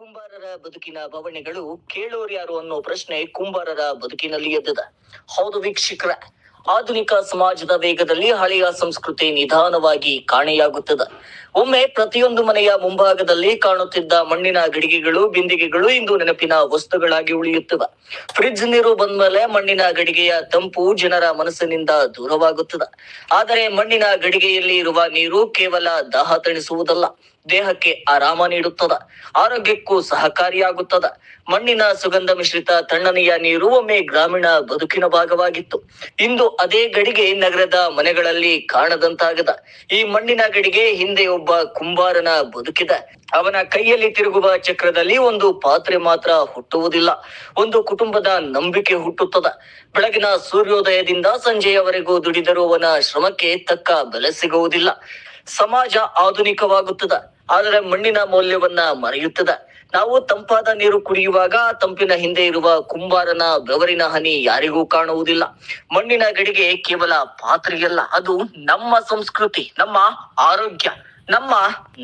ಕುಂಬಾರರ ಬದುಕಿನ ಬವಣೆಗಳು ಕೇಳೋರು ಯಾರು ಅನ್ನೋ ಪ್ರಶ್ನೆ ಕುಂಬಾರರ ಬದುಕಿನಲ್ಲಿ ಎದ್ದಿದೆ. ಹೌದು ವೀಕ್ಷಕರ, ಆಧುನಿಕ ಸಮಾಜದ ವೇಗದಲ್ಲಿ ಹಳೆಯ ಸಂಸ್ಕೃತಿ ನಿಧಾನವಾಗಿ ಕಾಣೆಯಾಗುತ್ತದೆ. ಒಮ್ಮೆ ಪ್ರತಿಯೊಂದು ಮನೆಯ ಮುಂಭಾಗದಲ್ಲಿ ಕಾಣುತ್ತಿದ್ದ ಮಣ್ಣಿನ ಗಡಿಗೆಗಳು, ಬಿಂದಿಗೆಗಳು ಇಂದು ನೆನಪಿನ ವಸ್ತುಗಳಾಗಿ ಉಳಿಯುತ್ತವೆ. ಫ್ರಿಡ್ಜ್ ನೀರು ಬಂದ್ಮೇಲೆ ಮಣ್ಣಿನ ಗಡಿಗೆಯ ತಂಪು ಜನರ ಮನಸ್ಸಿನಿಂದ ದೂರವಾಗುತ್ತದೆ. ಆದರೆ ಮಣ್ಣಿನ ಗಡಿಗೆಯಲ್ಲಿ ಇರುವ ನೀರು ಕೇವಲ ದಾಹ ತಣಿಸುವುದಲ್ಲ, ದೇಹಕ್ಕೆ ಆರಾಮ ನೀಡುತ್ತದೆ, ಆರೋಗ್ಯಕ್ಕೂ ಸಹಕಾರಿಯಾಗುತ್ತದೆ. ಮಣ್ಣಿನ ಸುಗಂಧ ಮಿಶ್ರಿತ ತಣ್ಣನೆಯ ನೀರು ಒಮ್ಮೆ ಗ್ರಾಮೀಣ ಬದುಕಿನ ಭಾಗವಾಗಿತ್ತು. ಇಂದು ಅದೇ ಗಡಿಗೆ ನಗರದ ಮನೆಗಳಲ್ಲಿ ಕಾಣದಂತಾಗಿದೆ. ಈ ಮಣ್ಣಿನ ಗಡಿಗೆ ಹಿಂದೆ ಒಬ್ಬ ಕುಂಬಾರನ ಬದುಕಿದೆ. ಅವನ ಕೈಯಲ್ಲಿ ತಿರುಗುವ ಚಕ್ರದಲ್ಲಿ ಒಂದು ಪಾತ್ರೆ ಮಾತ್ರ ಹುಟ್ಟುವುದಿಲ್ಲ, ಒಂದು ಕುಟುಂಬದ ನಂಬಿಕೆ ಹುಟ್ಟುತ್ತದೆ. ಬೆಳಗಿನ ಸೂರ್ಯೋದಯದಿಂದ ಸಂಜೆಯವರೆಗೂ ದುಡಿದರೂ ಅವನ ಶ್ರಮಕ್ಕೆ ತಕ್ಕ ಬೆಲೆ ಸಿಗುವುದಿಲ್ಲ. ಸಮಾಜ ಆಧುನಿಕವಾಗುತ್ತದೆ, ಆದರೆ ಮಣ್ಣಿನ ಮೌಲ್ಯವನ್ನ ಮರೆಯುತ್ತದೆ. ನಾವು ತಂಪಾದ ನೀರು ಕುಡಿಯುವಾಗ ಆ ತಂಪಿನ ಹಿಂದೆ ಇರುವ ಕುಂಬಾರನ ಬೆವರಿನ ಹನಿ ಯಾರಿಗೂ ಕಾಣುವುದಿಲ್ಲ. ಮಣ್ಣಿನ ಗಡಿಗೆ ಕೇವಲ ಪಾತ್ರೆಯಲ್ಲ, ಅದು ನಮ್ಮ ಸಂಸ್ಕೃತಿ, ನಮ್ಮ ಆರೋಗ್ಯ, ನಮ್ಮ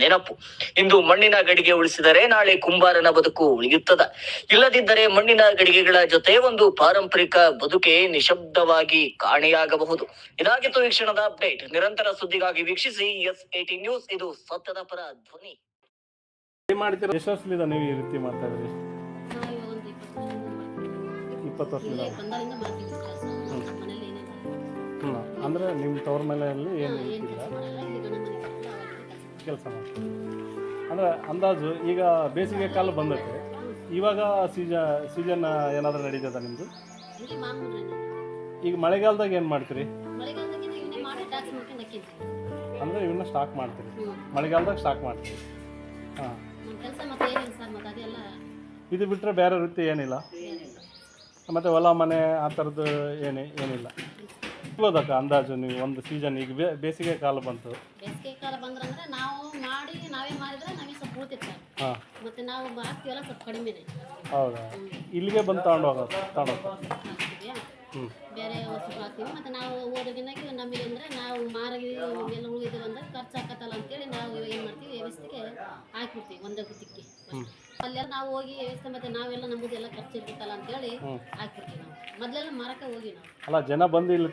ನೆನಪು. ಇಂದು ಮಣ್ಣಿನ ಗಡಿಗೆ ಉಳಿಸಿದರೆ ನಾಳೆ ಕುಂಬಾರನ ಬದುಕು ಉಳಿಯುತ್ತದೆ. ಇಲ್ಲದಿದ್ದರೆ ಮಣ್ಣಿನ ಗಡಿಗೆಗಳ ಜೊತೆ ಒಂದು ಪಾರಂಪರಿಕ ಬದುಕೆ ನಿಶಬ್ದವಾಗಿ ಕಾಣೆಯಾಗಬಹುದು. ಇದಾಗಿತ್ತು ಈ ಕ್ಷಣದ ಅಪ್ಡೇಟ್. ನಿರಂತರ ಸುದ್ದಿಗಾಗಿ ವೀಕ್ಷಿಸಿ S18 ನ್ಯೂಸ್. ಇದು ಸತ್ಯದ ಪರ ಧ್ವನಿ. ಮಾಡ್ತೀರಾ? ಎಷ್ಟು ವರ್ಷದಿಂದ ನೀವು ಈ ರೀತಿ ಮಾಡ್ತಾ ಇದ್ರಿ? 20 ವರ್ಷದಿಂದ. ಅಂದರೆ ನಿಮ್ಮ ತವ್ರ ಮನೆಯಲ್ಲಿ ಏನು ಇರ್ತಿಲ್ಲ, ಕೆಲಸ ಮಾಡ್ತೀವಿ. ಅಂದರೆ ಅಂದಾಜು ಈಗ ಬೇಸಿಗೆ ಕಾಲ ಬಂದೈತೆ, ಇವಾಗ ಸೀಸನ್ ಏನಾದರೂ ನಡೀತದ ನಿಮ್ಮದು? ಈಗ ಮಳೆಗಾಲದಾಗ ಏನು ಮಾಡ್ತೀರಿ? ಅಂದರೆ ಇವನ್ನ ಸ್ಟಾಕ್ ಮಾಡ್ತೀರಿ, ಮಳೆಗಾಲದಾಗ ಸ್ಟಾಕ್ ಮಾಡ್ತೀರಿ. ಹಾಂ, ಇದು ಬಿಟ್ಟರೆ ಬೇರೆ ವೃತ್ತಿ ಏನಿಲ್ಲ? ಮತ್ತು ಹೊಲ ಮನೆ ಆ ಥರದ್ದು ಏನಿಲ್ಲ? ಇರೋದಕ್ಕ ಅಂದಾಜು ನೀವು ಒಂದು ಸೀಸನ್ ಈಗ ಬೇಸಿಗೆ ಕಾಲ ಬಂತು, ಬೇಸಿಗೆ ಕಾಲ ಬಂದ್ರೆ ನಾವು ಮಾಡಿ ನಾವೇ ಮಾಡಿದ್ರೆ ನಮಗೆ ಸ್ವಲ್ಪ ಉಳಿತಿತ್ತು. ಹಾಂ, ಮತ್ತು ನಾವು ಹಾಕ್ತೀವಲ್ಲ ಸ್ವಲ್ಪ ಕಡಿಮೆನೆ. ಹೌದಾ? ಇಲ್ಲಿಗೆ ಬಂದು ತಗೊಂಡು ಬೇರೆ ವಸ್ತು ಹಾಕ್ತೀವಿ. ಮತ್ತು ನಾವು ಓದೋದಿನಾಗಿ ನಮಗೆ ಅಂದರೆ ನಾವು ಮಾರಾಗಿ ಎಲ್ಲ ಉಳಿದಿದ್ದೀವಿ ಅಂದ್ರೆ ಖರ್ಚು ಹಾಕತ್ತಲ್ಲ ಅಂತೇಳಿ ನಾವು ಏನು ಮಾಡ್ತೀವಿ, ವ್ಯವಸ್ಥೆಗೆ ಹಾಕಿಬಿಡ್ತೀವಿ ಒಂದೇ ಗುತ್ತಿಗೆ. ಅಲ್ಲೆಲ್ಲ ನಾವು ಹೋಗಿ ವ್ಯವಸ್ಥೆ ಮತ್ತು ನಾವೆಲ್ಲ ನಮ್ಮದೆಲ್ಲ ಖರ್ಚು ಇರ್ತಿತ್ತಲ್ಲ ಅಂತೇಳಿ ಹಾಕಿರ್ತೀವಿ. ನಾವು ಮೊದಲೆಲ್ಲ ಮಾರಕ್ಕೆ ಹೋಗಿ ನಾವು ಅಲ್ಲ ಜನ ಬಂದು ಇಲ್ಲಿ